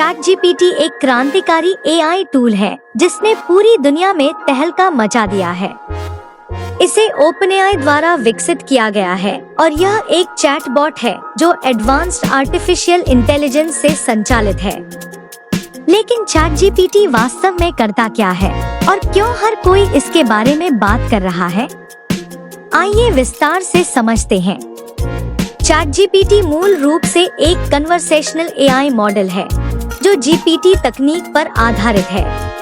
Chat GPT एक क्रांतिकारी AI tool है जिसने पूरी दुनिया में तहलका मचा दिया है। इसे ओपनएआई द्वारा विकसित किया गया है और यह एक चैटबॉट है जो एडवांस्ड आर्टिफिशियल इंटेलिजेंस से संचालित है। लेकिन चैट जीपीटी वास्तव में करता क्या है और क्यों हर कोई इसके बारे में बात कर रहा है? आइए विस्तार से समझते हैं। चैट जीपीटी मूल रूप से एक कन्वर्सेशनल एआई मॉडल है जो जीपीटी तकनीक पर आधारित है।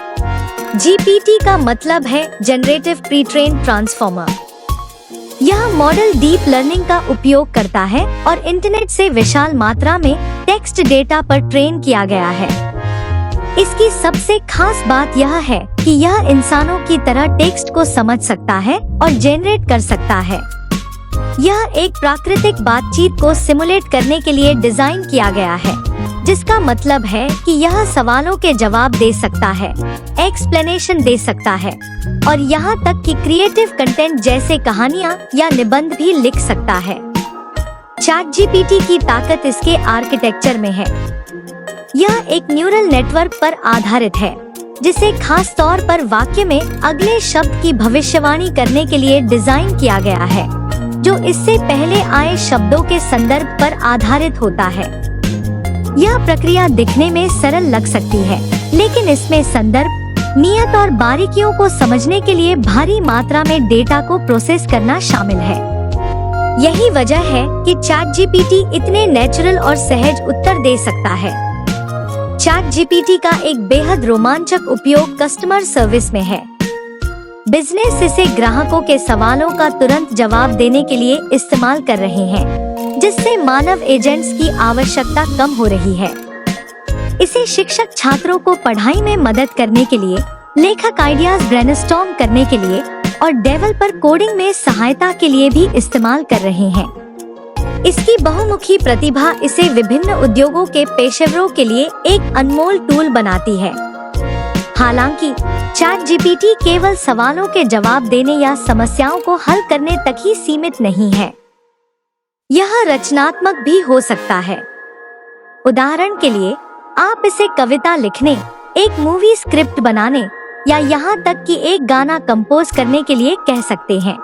जीपीटी का मतलब है जनरेटिव प्री ट्रेन ट्रांसफॉर्मर। यह मॉडल डीप लर्निंग का उपयोग करता है और इंटरनेट से विशाल मात्रा में टेक्स्ट डेटा पर ट्रेन किया गया है। इसकी सबसे खास बात यह है कि यह इंसानों की तरह टेक्स्ट को समझ सकता है और जनरेट कर सकता है। यह एक प्राकृतिक बातचीत को सिमुलेट करने के लिए डिजाइन किया गया है, जिसका मतलब है कि यह सवालों के जवाब दे सकता है, एक्सप्लेनेशन दे सकता है और यहाँ तक कि क्रिएटिव कंटेंट जैसे कहानियाँ या निबंध भी लिख सकता है। चैट जीपीटी की ताकत इसके आर्किटेक्चर में है। यह एक न्यूरल नेटवर्क पर आधारित है, जिसे खास तौर पर वाक्य में अगले शब्द की भविष्यवाणी करने के लिए डिजाइन किया गया है, जो इससे पहले आए शब्दों के संदर्भ पर आधारित होता है। यह प्रक्रिया दिखने में सरल लग सकती है, लेकिन इसमें संदर्भ, नियत और बारीकियों को समझने के लिए भारी मात्रा में डेटा को प्रोसेस करना शामिल है। यही वजह है कि चैट जीपीटी इतने नेचुरल और सहज उत्तर दे सकता है। चैट जीपीटी का एक बेहद रोमांचक उपयोग कस्टमर सर्विस में है। बिजनेस इसे ग्राहकों के सवालों का तुरंत जवाब देने के लिए इस्तेमाल कर रहे हैं, जिससे मानव एजेंट्स की आवश्यकता कम हो रही है। इसे शिक्षक छात्रों को पढ़ाई में मदद करने के लिए, लेखक आइडियाज ब्रेनस्टॉर्म करने के लिए और डेवलपर कोडिंग में सहायता के लिए भी इस्तेमाल कर रहे हैं। इसकी बहुमुखी प्रतिभा इसे विभिन्न उद्योगों के पेशेवरों के लिए एक अनमोल टूल बनाती है। हालांकि चैट जीपीटी केवल सवालों के जवाब देने या समस्याओं को हल करने तक ही सीमित नहीं है। यह रचनात्मक भी हो सकता है। उदाहरण के लिए, आप इसे कविता लिखने, एक मूवी स्क्रिप्ट बनाने या यहाँ तक कि एक गाना कंपोज करने के लिए कह सकते हैं।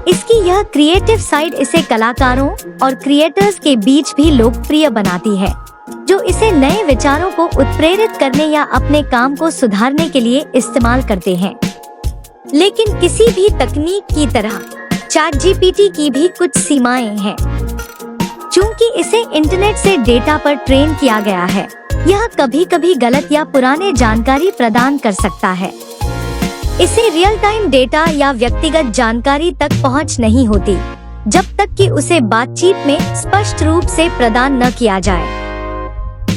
इसकी यह क्रिएटिव साइड इसे कलाकारों और क्रिएटर्स के बीच भी लोकप्रिय बनाती है, जो इसे नए विचारों को उत्प्रेरित करने या अपने काम को सुधारने के लिए इस्तेमाल करते हैं। लेकिन किसी भी तकनीक की तरह चैट जीपीटी की भी कुछ सीमाएं हैं। चूंकि इसे इंटरनेट से डेटा पर ट्रेन किया गया है, यह कभी-कभी गलत या पुराने जानकारी प्रदान कर सकता है। इसे रियल टाइम डेटा या व्यक्तिगत जानकारी तक पहुंच नहीं होती, जब तक कि उसे बातचीत में स्पष्ट रूप से प्रदान न किया जाए।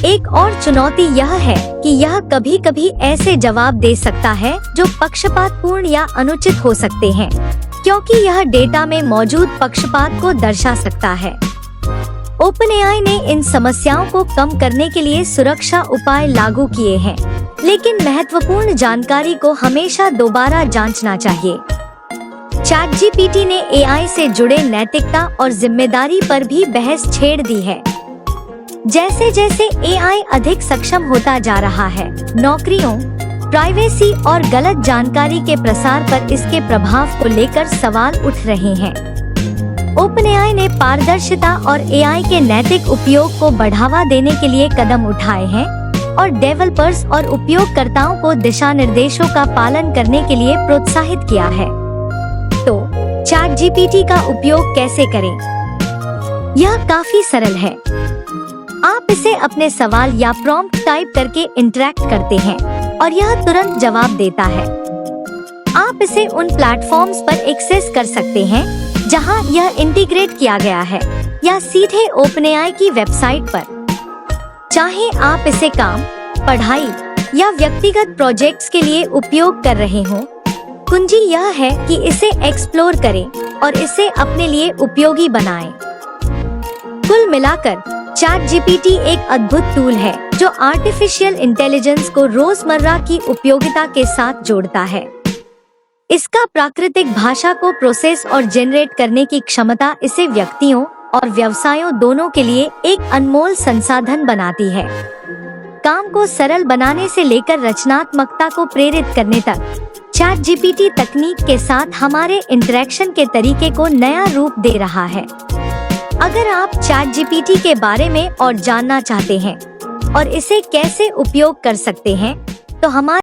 एक और चुनौती यह है कि यह कभी-कभी ऐसे जवाब दे सकता है जो पक्षपातपूर्ण या अनुचित हो सकते हैं, क्योंकि यह डेटा में मौजूद पक्षपात को दर्शा सकता है। ओपनएआई ने इन समस्याओं को कम करने के लिए सुरक्षा उपाय लागू किए हैं, लेकिन महत्वपूर्ण जानकारी को हमेशा दोबारा जांचना चाहिए। चैट जीपीटी ने एआई से जुड़े नैतिकता और जिम्मेदारी पर भी बहस छेड़ दी है। जैसे जैसे एआई अधिक सक्षम होता जा रहा है, नौकरियों, प्राइवेसी और गलत जानकारी के प्रसार पर इसके प्रभाव को लेकर सवाल उठ रहे हैं। ओपनएआई ने पारदर्शिता और एआई के नैतिक उपयोग को बढ़ावा देने के लिए कदम उठाए हैं और डेवलपर्स और उपयोगकर्ताओं को दिशा निर्देशों का पालन करने के लिए प्रोत्साहित किया है। तो चैट जीपीटी का उपयोग कैसे करें? यह काफी सरल है। आप इसे अपने सवाल या प्रॉम्प्ट टाइप करके इंटरैक्ट करते हैं और यह तुरंत जवाब देता है। आप इसे उन प्लेटफॉर्म्स पर एक्सेस कर सकते हैं जहां यह इंटीग्रेट किया गया है, या सीधे ओपनएआई की वेबसाइट पर। चाहे आप इसे काम, पढ़ाई या व्यक्तिगत प्रोजेक्ट्स के लिए उपयोग कर रहे हों, कुंजी यह है कि इसे एक्सप्लोर करें और इसे अपने लिए उपयोगी बनाएं। कुल मिलाकर चैट जीपीटी एक अद्भुत टूल है जो आर्टिफिशियल इंटेलिजेंस को रोजमर्रा की उपयोगिता के साथ जोड़ता है। इसका प्राकृतिक भाषा को प्रोसेस और जनरेट करने की क्षमता इसे व्यक्तियों और व्यवसायों दोनों के लिए एक अनमोल संसाधन बनाती है। काम को सरल बनाने से लेकर रचनात्मकता को प्रेरित करने तक चैट जीपीटी तकनीक के साथ हमारे इंटरेक्शन के तरीके को नया रूप दे रहा है। अगर आप चैट जीपीटी के बारे में और जानना चाहते हैं और इसे कैसे उपयोग कर सकते हैं, तो हमारे